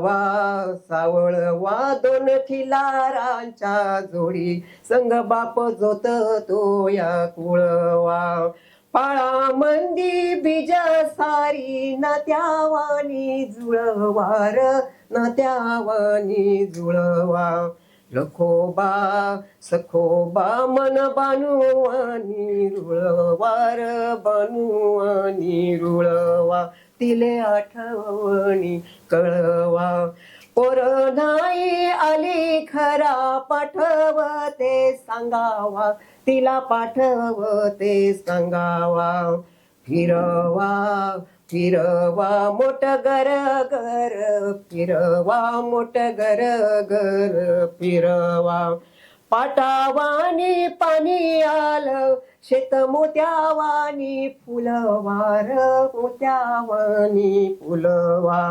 फिरवा सावळवा दोन खिलारांच्या जोडी संग बाप जोत तो या कुळवा पाळा मंदी बीज सारी नात्यावानी जुळवार नात्यावानी जुळवा लखोबा सखोबा मन बानुवानी रुळवार बानुवानी रुळवा तिले आठवणी कळवा पोर नाही आली खरा पाठवते सांगावा तिला पाठवते सांगावा फिरवा फिरवा मोठ गर गर फिरवा मोठ गर गर फिरवा पाटावानी पाणी आलं शेत मोत्यावानी फुलवार मोत्यावानी फुलवा